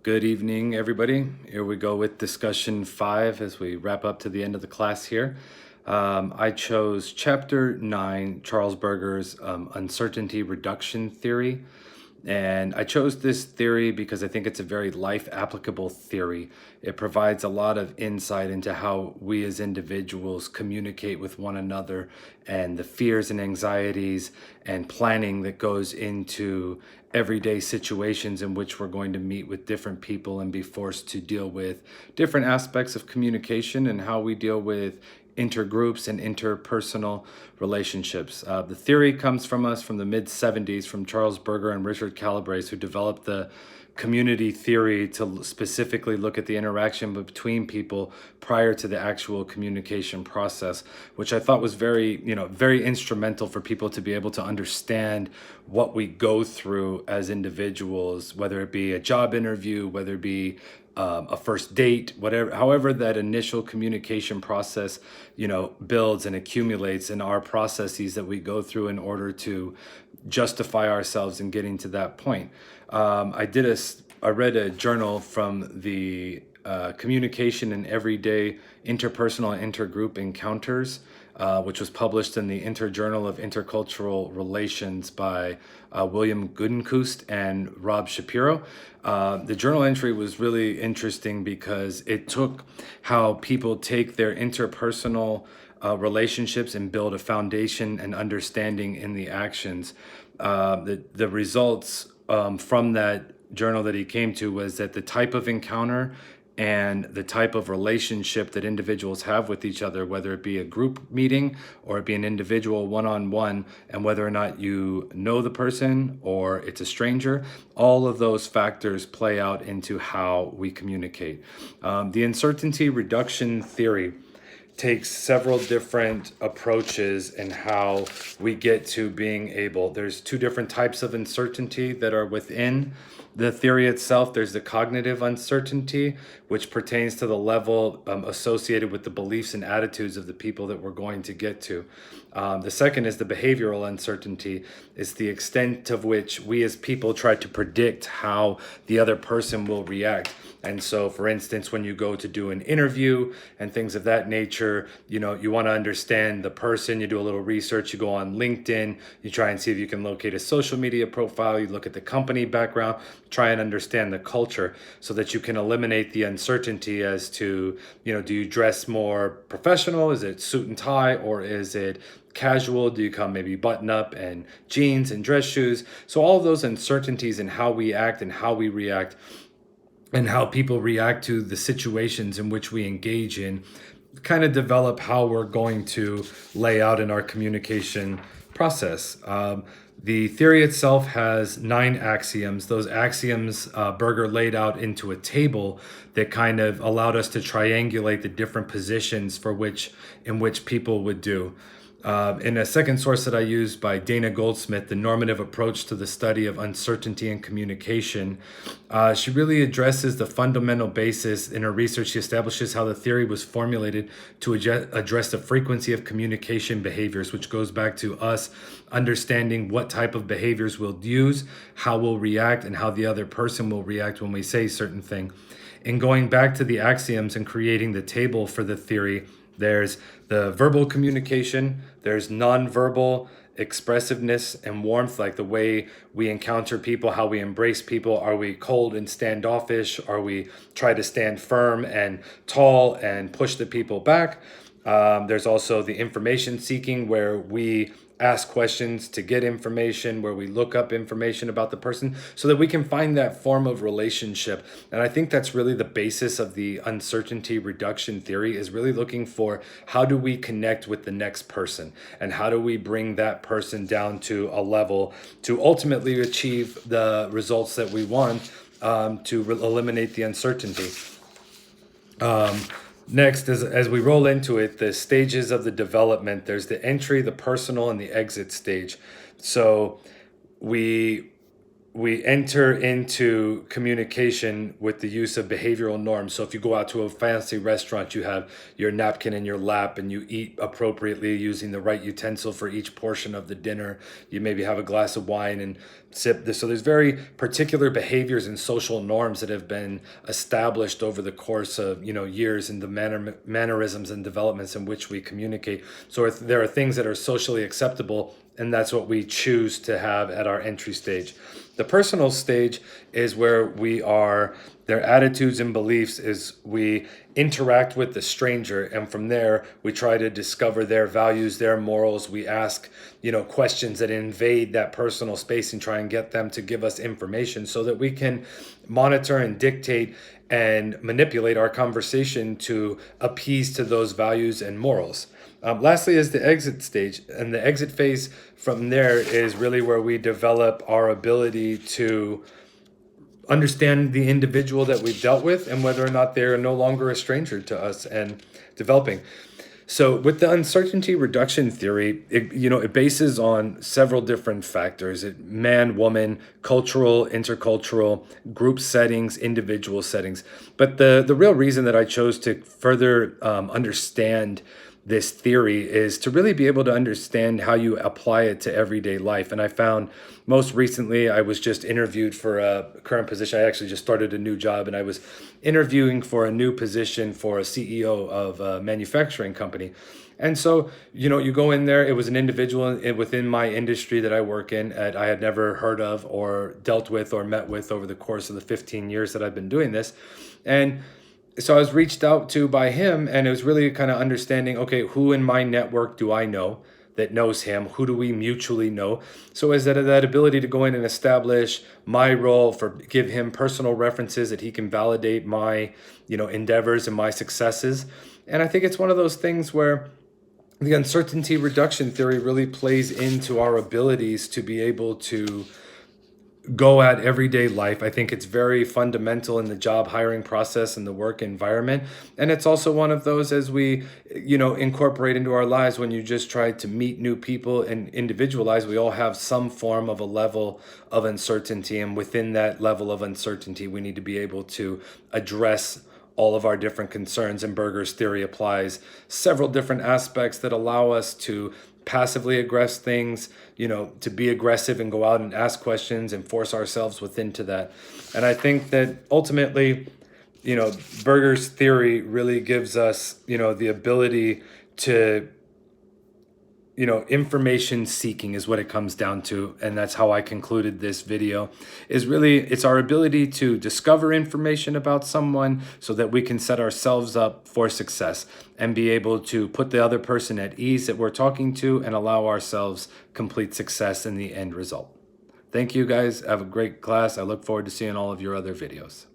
Good evening, everybody. Here we go with discussion 5 as we wrap up to the end of the class here. I chose chapter 9, Charles Berger's uncertainty reduction theory. And I chose this theory because I think it's a very life applicable theory. It provides a lot of insight into how we as individuals communicate with one another and the fears and anxieties and planning that goes into everyday situations in which we're going to meet with different people and be forced to deal with different aspects of communication and how we deal with intergroups and interpersonal relationships. The theory comes from us from the mid 70s from Charles Berger and Richard Calabrese, who developed the community theory to specifically look at the interaction between people prior to the actual communication process, which I thought was very instrumental for people to be able to understand what we go through as individuals, whether it be a job interview, whether it be a first date, whatever, however that initial communication process, builds and accumulates in our processes that we go through in order to justify ourselves in getting to that point. I read a journal from the Communication in Everyday Interpersonal and Intergroup Encounters, which was published in the Interjournal of Intercultural Relations by William Gudenkoost and Rob Shapiro. The journal entry was really interesting because it took how people take their interpersonal relationships and build a foundation and understanding in the actions. The results from that journal that he came to was that the type of encounter and the type of relationship that individuals have with each other, whether it be a group meeting or it be an individual one-on-one, and whether or not you know the person or it's a stranger, all of those factors play out into how we communicate. The uncertainty reduction theory takes several different approaches in how we get to being able. There's two different types of uncertainty that are within the theory itself. There's the cognitive uncertainty, which pertains to the level associated with the beliefs and attitudes of the people that we're going to get to. The second is the behavioral uncertainty. It's the extent of which we as people try to predict how the other person will react. And so, for instance, when you go to do an interview and things of that nature, you want to understand the person, you do a little research, you go on LinkedIn, you try and see if you can locate a social media profile, you look at the company background, try and understand the culture so that you can eliminate the uncertainty as to, do you dress more professional? Is it suit and tie, or is it casual? Do you come maybe button up and jeans and dress shoes? So all of those uncertainties in how we act and how we react and how people react to the situations in which we engage in kind of develop how we're going to lay out in our communication process. The theory itself has 9 axioms. Those axioms Berger laid out into a table that kind of allowed us to triangulate the different positions in which people would do. In a second source that I used by Dana Goldsmith, The Normative Approach to the Study of Uncertainty in Communication, she really addresses the fundamental basis in her research. She establishes how the theory was formulated to address the frequency of communication behaviors, which goes back to us understanding what type of behaviors we'll use, how we'll react, and how the other person will react when we say certain thing. And going back to the axioms and creating the table for the theory, there's the verbal communication, there's nonverbal expressiveness and warmth, like the way we encounter people, how we embrace people. Are we cold and standoffish? Are we try to stand firm and tall and push the people back? There's also the information seeking, where we ask questions to get information, where we look up information about the person so that we can find that form of relationship. And I think that's really the basis of the uncertainty reduction theory, is really looking for how do we connect with the next person and how do we bring that person down to a level to ultimately achieve the results that we want, to eliminate the uncertainty. Next, as we roll into it, the stages of the development, there's the entry, the personal, and the exit stage. So we enter into communication with the use of behavioral norms. So if you go out to a fancy restaurant, you have your napkin in your lap and you eat appropriately using the right utensil for each portion of the dinner. You maybe have a glass of wine and So there's very particular behaviors and social norms that have been established over the course of years in the mannerisms and developments in which we communicate. So if there are things that are socially acceptable, and that's what we choose to have at our entry stage. The personal stage is where we are, their attitudes and beliefs is we interact with the stranger, and from there we try to discover their values, their morals. We ask, questions that invade that personal space and try and get them to give us information so that we can monitor and dictate and manipulate our conversation to appease to those values and morals. Lastly is the exit stage, and the exit phase from there is really where we develop our ability to understand the individual that we've dealt with and whether or not they're no longer a stranger to us and developing. So with the uncertainty reduction theory, it bases on several different factors: man, woman, cultural, intercultural, group settings, individual settings. But the real reason that I chose to further understand this theory is to really be able to understand how you apply it to everyday life. And I found most recently, I was just interviewed for a current position. I actually just started a new job, and I was interviewing for a new position for a CEO of a manufacturing company. And so, you go in there, it was an individual within my industry that I work in that I had never heard of or dealt with or met with over the course of the 15 years that I've been doing this. And so I was reached out to by him, and it was really kind of understanding, okay, who in my network do I know that knows him? Who do we mutually know? So is that ability to go in and establish my role, give him personal references that he can validate my, endeavors and my successes. And I think it's one of those things where the uncertainty reduction theory really plays into our abilities to be able to go at everyday life. I think it's very fundamental in the job hiring process and the work environment. And it's also one of those as we, incorporate into our lives when you just try to meet new people and individualize, we all have some form of a level of uncertainty. And within that level of uncertainty, we need to be able to address all of our different concerns. And Berger's theory applies several different aspects that allow us to passively aggress things, to be aggressive and go out and ask questions and force ourselves within that. And I think that ultimately, Berger's theory really gives us, the ability to, information seeking is what it comes down to. And that's how I concluded this video, is really, it's our ability to discover information about someone so that we can set ourselves up for success and be able to put the other person at ease that we're talking to and allow ourselves complete success in the end result. Thank you guys. Have a great class. I look forward to seeing all of your other videos.